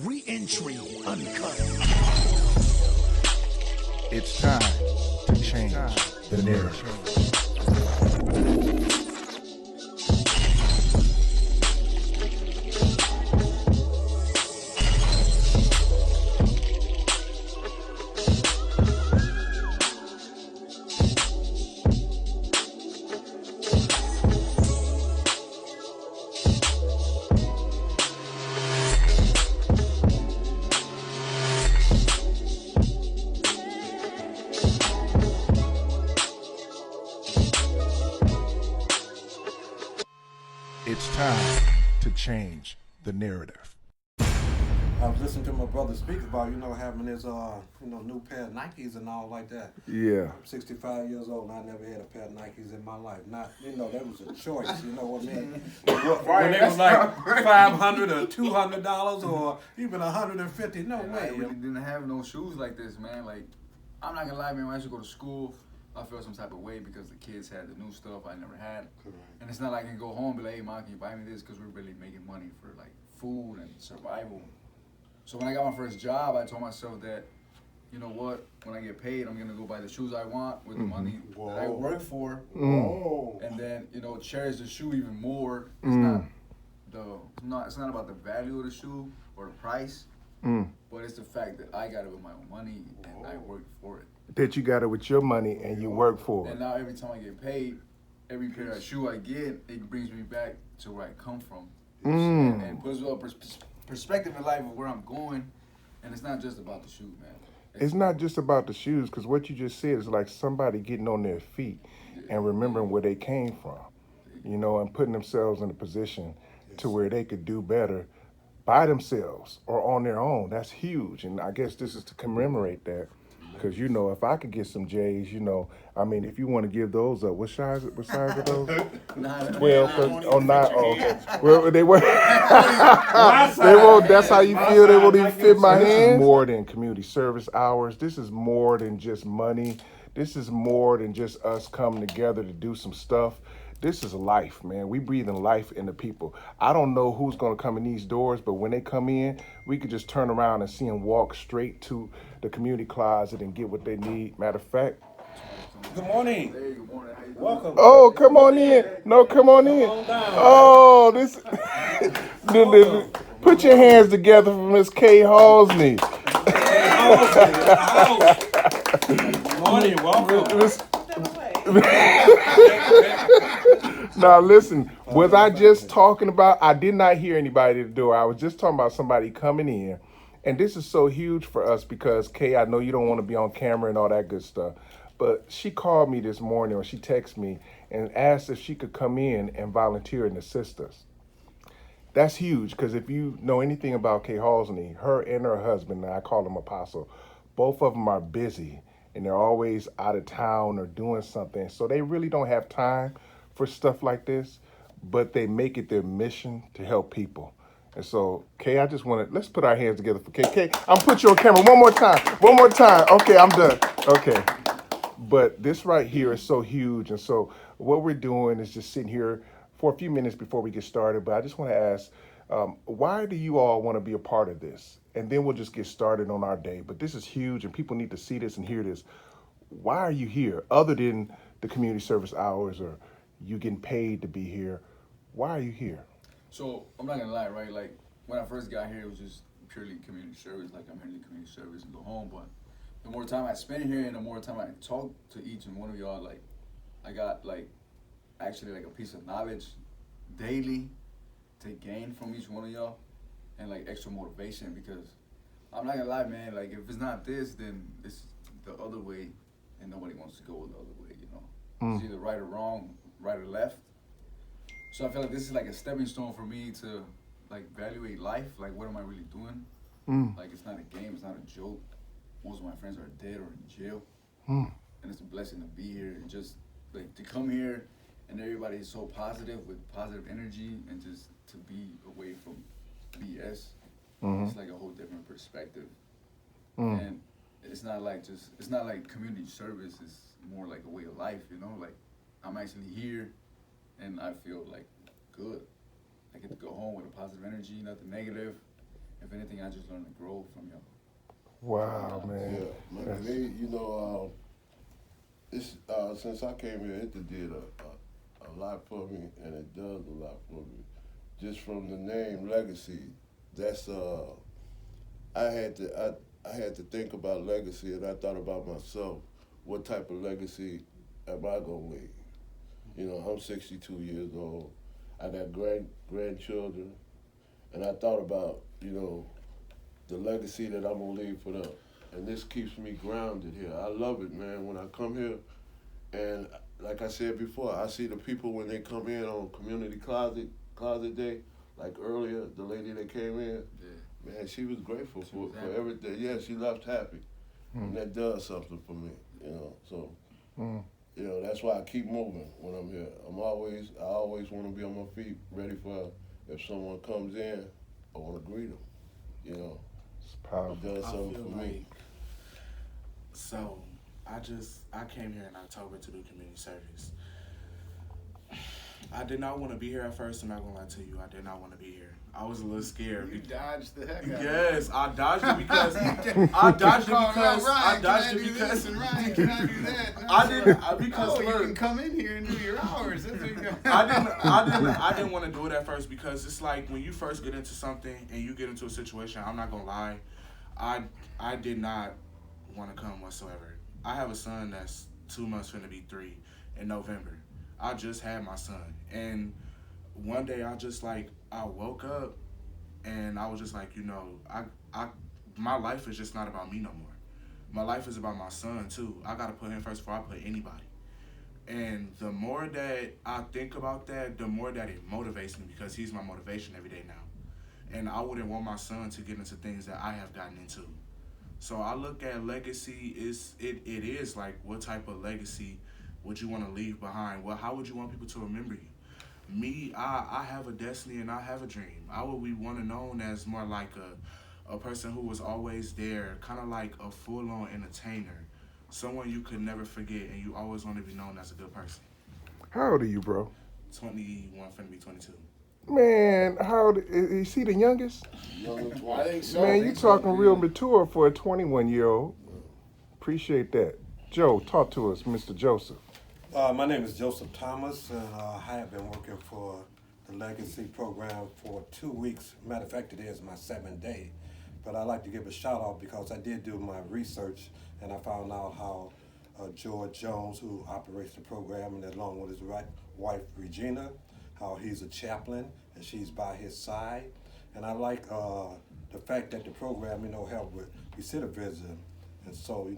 REENTRY UNCUT. It's time to change the narrative. It's time to change the narrative. I was listening to my brother speak about, having his, new pair of Nikes and all like that. Yeah. I'm 65 years old and I never had a pair of Nikes in my life. Not, that was a choice, you know what I mean? When they was like $500 or $200 or even $150, no way. I really didn't have no shoes like this, man. Like, I'm not gonna lie, man, when I used to go to school, I felt some type of way because the kids had the new stuff I never had. Correct. And it's not like I can go home and be like, hey, Mom, can you buy me this? Because we're really making money for, like, food and survival. So when I got my first job, I told myself that, you know what, when I get paid, I'm going to go buy the shoes I want with the money that I work for. Whoa. And then, cherish the shoe even more. It's not about the value of the shoe or the price, but it's the fact that I got it with my own money and I worked for it. That you got it with your money and you work for it. And now every time I get paid, every pair of shoe I get, it brings me back to where I come from. And puts a perspective in life of where I'm going. And it's not just about the shoe, man. It's not just about the shoes, because what you just said is like somebody getting on their feet and remembering where they came from, and putting themselves in a position to where they could do better by themselves or on their own. That's huge. And I guess this is to commemorate that. Because, if I could get some J's, if you want to give those up, what size are those? 12, okay. Well, they won't. They won't. That's how you feel. They won't even fit my hands. This is more than community service hours. This is more than just money. This is more than just us coming together to do some stuff. This is life, man. We breathing life into people. I don't know who's going to come in these doors, but when they come in, we could just turn around and see them walk straight to the community closet and get what they need. Matter of fact. Good morning. Hey, good morning. How you doing? Welcome. Oh, come on in. No, come on in. on down. Oh, this. Put your hands together for Miss Kay Halsney. Good morning. Welcome. Now listen, was I just talking about, I did not hear anybody at the door. I was just talking about somebody coming in. And this is so huge for us because, Kay, I know you don't want to be on camera and all that good stuff. But she called me this morning, or she texted me and asked if she could come in and volunteer and assist us. That's huge, because if you know anything about Kay Halsney, her and her husband, and I call them Apostle, both of them are busy and they're always out of town or doing something. So they really don't have time for stuff like this, but they make it their mission to help people. And so, Kay, I just want to, let's put our hands together for Kay. Kay, I'm put you on camera one more time. Okay, I'm done. Okay. But this right here is so huge. And so what we're doing is just sitting here for a few minutes before we get started. But I just want to ask, why do you all want to be a part of this? And then we'll just get started on our day. But this is huge and people need to see this and hear this. Why are you here? Other than the community service hours or you getting paid to be here, why are you here? So, I'm not gonna lie, right? Like, when I first got here, it was just purely community service. Like, I'm here to community service and go home. But the more time I spend here and the more time I talk to each and one of y'all, like, I got, actually, a piece of knowledge daily to gain from each one of y'all and, extra motivation, because I'm not gonna lie, man, if it's not this, then it's the other way, and nobody wants to go the other way, It's either right or wrong, right or left. So I feel like this is a stepping stone for me to evaluate life. What am I really doing? It's not a game, it's not a joke. Most of my friends are dead or in jail. And it's a blessing to be here and just to come here and everybody is so positive with positive energy and just to be away from BS. It's a whole different perspective. And it's not it's not like community service, it's more like a way of life, I'm actually here and I feel good. I get to go home with a positive energy, nothing negative, if anything, I just learned to grow from y'all. Wow, man. Yeah, That's- me, it's since I came here, it did a lot for me, and it does a lot for me. Just from the name Legacy, that's I had to think about legacy, and I thought about myself. What type of legacy am I gonna leave? You know, I'm 62 years old. I got grandchildren, and I thought about the legacy that I'm gonna leave for them. And this keeps me grounded here. I love it, man, when I come here. And like I said before, I see the people when they come in on community closet day, like earlier, the lady that came in, man, she was grateful for everything. Yeah, she left happy. And that does something for me, So, that's why I keep moving when I'm here. I always want to be on my feet, ready for if someone comes in, I want to greet them, It's powerful. It does something for me. So, I came here in October to do community service. I did not want to be here at first. I'm not gonna lie to you. I did not want to be here. I was a little scared. You dodged the heck out of it. Yes, I dodged it because Ryan, can I do this? And Ryan, can I do that? And I didn't because you look, can come in here and do your hours. That's what you I didn't want to do it at first because it's like when you first get into something and you get into a situation. I'm not gonna lie, I did not want to come whatsoever. I have a son that's 2 months finna be 3 in November. I just had my son, and one day I woke up and I was just like, my life is just not about me no more. My life is about my son too. I gotta put him first before I put anybody. And the more that I think about that, the more that it motivates me because he's my motivation every day now. And I wouldn't want my son to get into things that I have gotten into. So I look at legacy it is like what type of legacy would you want to leave behind? Well, how would you want people to remember you? Me, I have a destiny and I have a dream. I would be want to known as more like a person who was always there, kind of like a full-on entertainer, someone you could never forget, and you always want to be known as a good person. How old are you, bro? 21, finna be 22. Man, how old is he the youngest? I think so. Man, you talking real mature for a 21-year-old. Appreciate that. Joe, talk to us, Mr. Joseph. My name is Joseph Thomas, and I have been working for the Legacy program for 2 weeks. Matter of fact, today is my 7th day. But I'd like to give a shout out because I did do my research, and I found out how George Jones, who operates the program, and along with his wife Regina, how he's a chaplain and she's by his side. And I like the fact that the program, help with recidivism, and so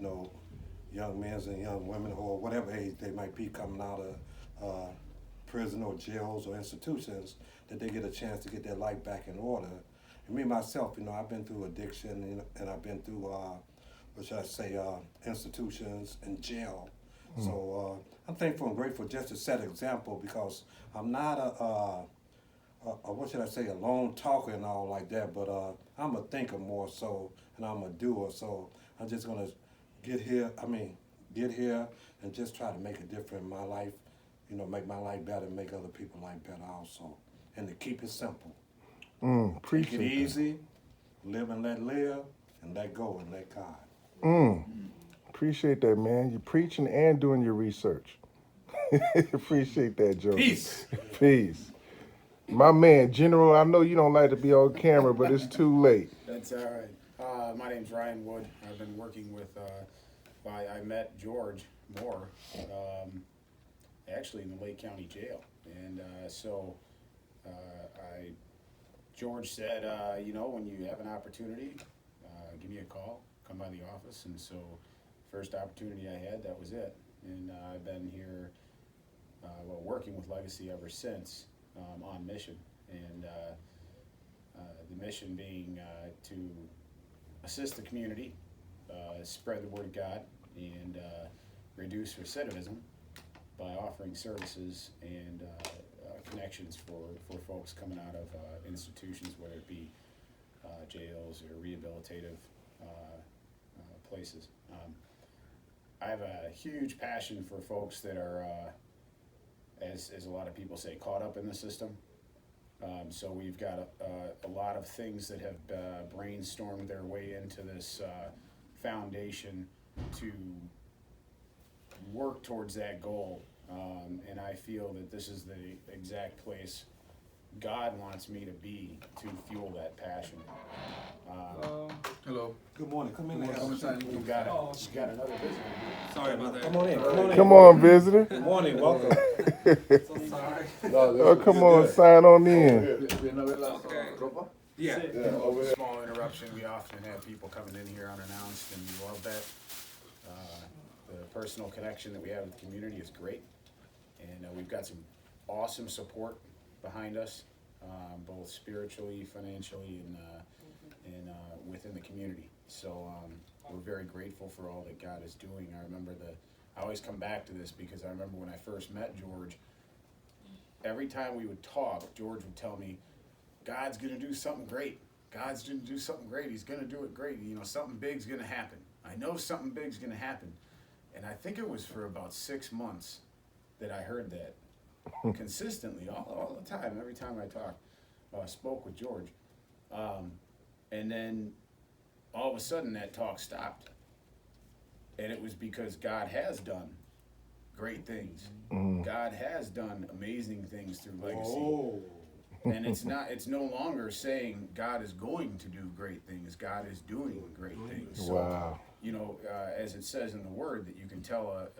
young men and young women, or whatever age they might be coming out of prison or jails or institutions, that they get a chance to get their life back in order. And me myself, I've been through addiction, and I've been through, institutions and jail. So I'm thankful and grateful just to set an example because I'm not a lone talker and all like that, but I'm a thinker more so, and I'm a doer. So I'm just gonna get here and just try to make a difference in my life, make my life better, make other people's life better also, and to keep it simple. Take it easy, live and live, and let go and let God. Appreciate that, man. You're preaching and doing your research. Appreciate that, Joe. Peace. Peace. My man, General, I know you don't like to be on camera, but it's too late. That's all right. My name's Ryan Wood. I've been working with, I met George Moore, actually in the Lake County Jail. And George said, when you have an opportunity, give me a call, come by the office. And so first opportunity I had, that was it. And I've been here, working with Legacy ever since, on mission. And the mission being to assist the community, spread the word of God, and reduce recidivism by offering services and connections for folks coming out of institutions, whether it be jails or rehabilitative places. I have a huge passion for folks that are, as a lot of people say, caught up in the system. So we've got a lot of things that have brainstormed their way into this foundation to work towards that goal. And I feel that this is the exact place God wants me to be to fuel that passion. Hello. Good morning. Come in. We've got another visitor. Sorry about that. Come on, visitor. Good morning. Welcome. Oh, come on, sign on in. Yeah. Over there. Small interruption. We often have people coming in here unannounced, and we love that. The personal connection that we have with the community is great, and we've got some awesome support behind us, both spiritually, financially, and within the community. So we're very grateful for all that God is doing. I always come back to this because I remember when I first met George, every time we would talk, George would tell me, God's gonna do something great. God's gonna do something great. He's gonna do it great. You know, something big's gonna happen. I know something big's gonna happen. And I think it was for about 6 months that I heard that consistently, all the time, every time I spoke with George. And then all of a sudden that talk stopped. And it was because God has done great things. God has done amazing things through Legacy. Oh. And it's no longer saying God is going to do great things. God is doing great things. So, Wow. you know, as it says in the Word, that you can tell a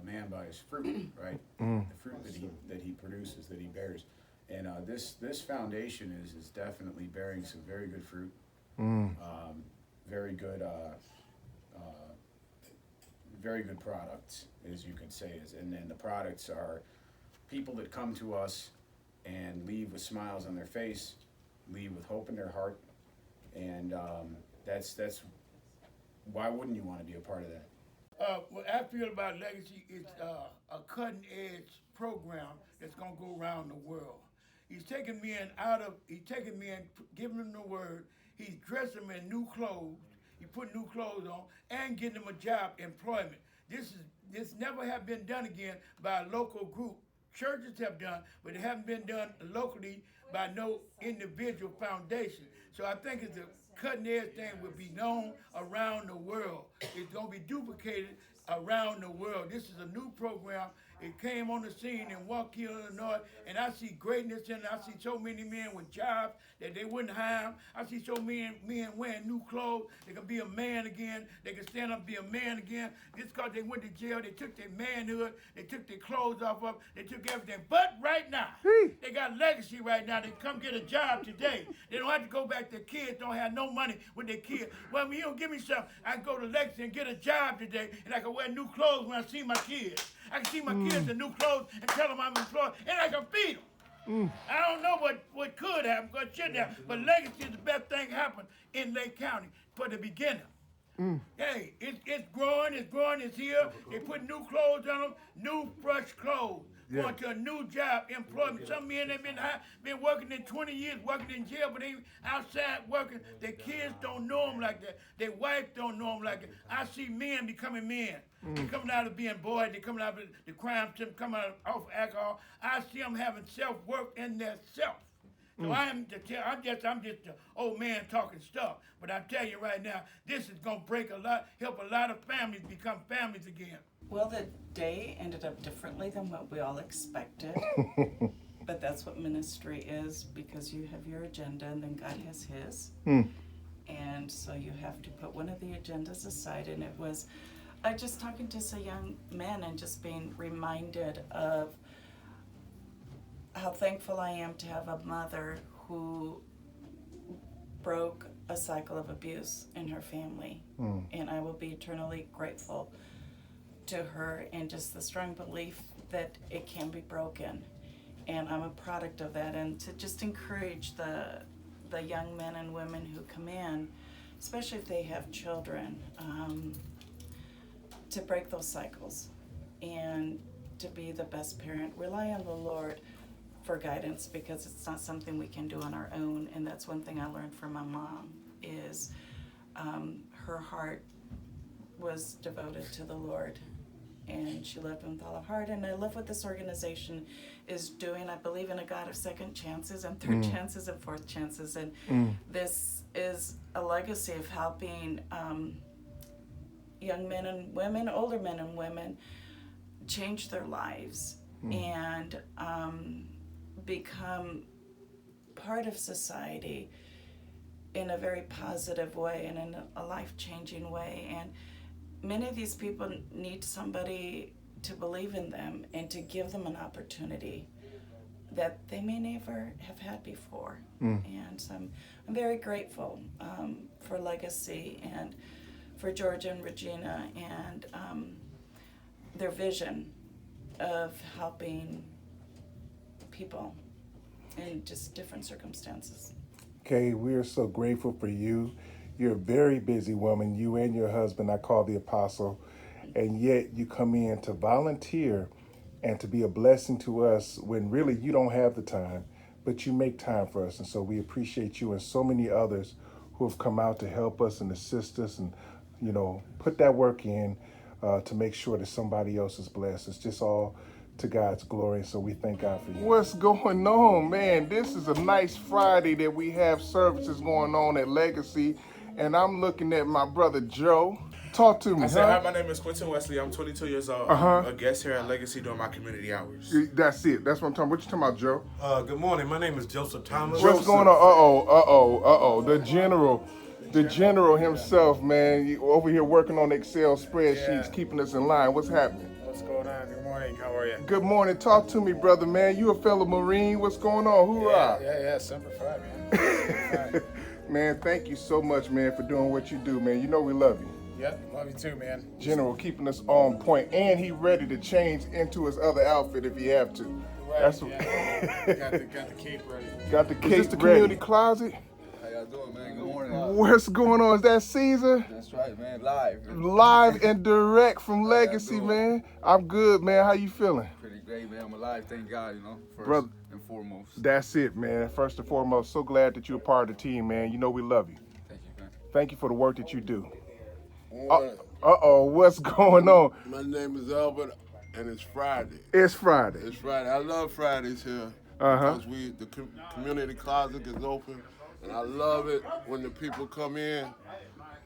man by his fruit, right? The fruit that he produces, that he bears. And this foundation is definitely bearing some very good fruit. Very good products, as you could say. And then the products are people that come to us and leave with smiles on their face, leave with hope in their heart, and that's why wouldn't you want to be a part of that? What I feel about Legacy is a cutting edge program that's gonna go around the world. He's taking men giving them the word. He's dressing them in new clothes. He put new clothes on and getting them a job, employment. This never have been done again by a local group. Churches have done, but it haven't been done locally by no individual foundation. So I think it's a cutting edge thing will be known around the world. It's gonna be duplicated around the world. This is a new program. It came on the scene in Waukegan, Illinois, and I see greatness in it. I see so many men with jobs that they wouldn't have. I see so many men wearing new clothes. They can be a man again. They can stand up and be a man again. Just because they went to jail, they took their manhood, they took their clothes off of, they took everything. But right now, they got Legacy right now. They come get a job today. They don't have to go back. Their kids don't have no money with their kids. Well, when you don't give me something, I can go to Legacy and get a job today, and I can wear new clothes when I see my kids. I can see my kids in new clothes and tell them I'm employed, and I can feed them. I don't know what could happen, what shouldn't happen, but Legacy is the best thing happened in Lake County for the beginning. Hey, it's growing, it's here. They put new clothes on them, new fresh clothes. Going to a new job, employment. Some men have been working in 20 years, working in jail, but they outside working. Their kids don't know them like that. Their wife don't know them like that. I see men becoming men. They're coming out of being boys. They're coming out of the crime system, coming out of alcohol. I see them having self-worth in their self. So I'm just the old man talking stuff. But I tell you right now, this is gonna help a lot of families become families again. Well, the day ended up differently than what we all expected. But that's what ministry is, because you have your agenda and then God has his. And so you have to put one of the agendas aside. And it was, I just talking to some young men and just being reminded of how thankful I am to have a mother who broke a cycle of abuse in her family. And I will be eternally grateful to her, and just the strong belief that it can be broken. And I'm a product of that, and to just encourage the young men and women who come in, especially if they have children, to break those cycles and to be the best parent. Rely on the Lord for guidance, because it's not something we can do on our own. And that's one thing I learned from my mom is her heart was devoted to the Lord, and she loved him with all her heart. And I love what this organization is doing. I believe in a God of second chances and third chances and fourth chances. And this is a legacy of helping young men and women, older men and women, change their lives and become part of society in a very positive way and in a life-changing way. And many of these people need somebody to believe in them and to give them an opportunity that they may never have had before. And so I'm very grateful for Legacy and for Georgia and Regina and their vision of helping people in just different circumstances. Kay, we are so grateful for you. You're a very busy woman, you and your husband, I call the apostle, and yet you come in to volunteer and to be a blessing to us when really you don't have the time, but you make time for us. And so we appreciate you and so many others who have come out to help us and assist us and, you know, put that work in to make sure that somebody else is blessed. It's just all to God's glory, so we thank God for you. What's going on, man? This is a nice Friday that we have services going on at Legacy, and I'm looking at my brother Joe. Talk to me, I said, hi, my name is Quentin Wesley. I'm 22 years old. I'm a guest here at Legacy during my community hours. That's it. That's what I'm talking about. What you talking about, Joe? Good morning. My name is Joseph Thomas. What's going on? The general himself, man, over here working on Excel spreadsheets, keeping us in line. What's happening? What's going on? Good morning. How are you? Good morning. Talk to me, brother, man. You a fellow Marine. What's going on? Hoorah. Yeah. Semper Fi, man. Man, thank you so much, man, for doing what you do, man. You know we love you. Yep, love you too, man. General keeping us on point, and he ready to change into his other outfit if he have to. Right, That's got the cape ready. Got the cape ready. Community closet. How y'all doing, man? Good morning. What's going on? Is that Caesar? That's right, man. Live. Live and direct from Legacy, man. I'm good, man. How you feeling? Pretty great, man. I'm alive. Thank God, you know, first Brother, and foremost. That's it, man. First and foremost, so glad that you're a part of the team, man. You know we love you. Thank you, man. Thank you for the work that you do. What's going on? My name is Albert, and it's Friday. It's Friday. It's Friday. I love Fridays here because the community closet is open, and I love it when the people come in,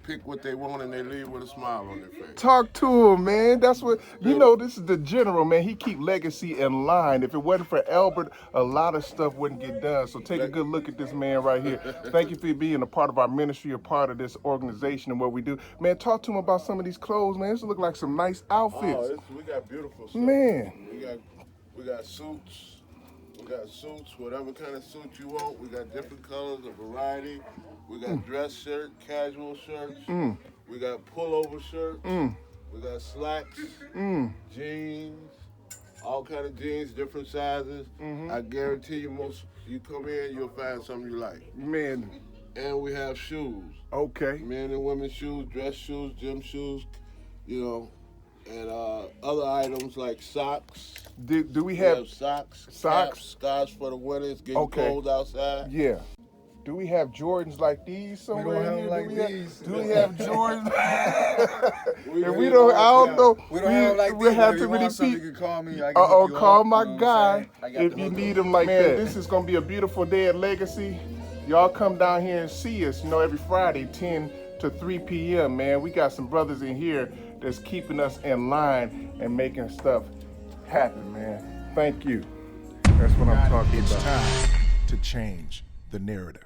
pick what they want, and they leave with a smile on their face. Talk to him, man. That's what, you know, this is the general, man. He keep Legacy in line. If it wasn't for Albert, a lot of stuff wouldn't get done. So take a good look at this man right here. Thank you for being a part of our ministry, a part of this organization and what we do. Man, talk to him about some of these clothes, man. This look like some nice outfits. We got beautiful stuff. Man. We got suits. We got suits, whatever kind of suit you want. We got different colors, a variety. We got dress shirt, casual shirts. We got pullover shirts. We got slacks, jeans, all kind of jeans, different sizes. I guarantee you come in, you'll find something you like. Man. And we have shoes. Okay. Men and women's shoes, dress shoes, gym shoes, you know, and other items like socks. Do we have socks? Socks? Scarves for the winter. It's getting cold outside. Yeah. Do we have Jordans like these somewhere? We don't have them like these. Do we have Jordans? We don't. I don't know. We don't have them like we this. have If to you really want something, peep. you can call me. I can Call hook you up, my you know what I'm guy saying? I got if the you hook need up. him like that. This is gonna be a beautiful day at Legacy. Y'all come down here and see us. You know, every Friday, 10 to 3 p.m. Man, we got some brothers in here that's keeping us in line and making stuff happen, man. Thank you. That's what I'm talking about. It's time to change the narrative.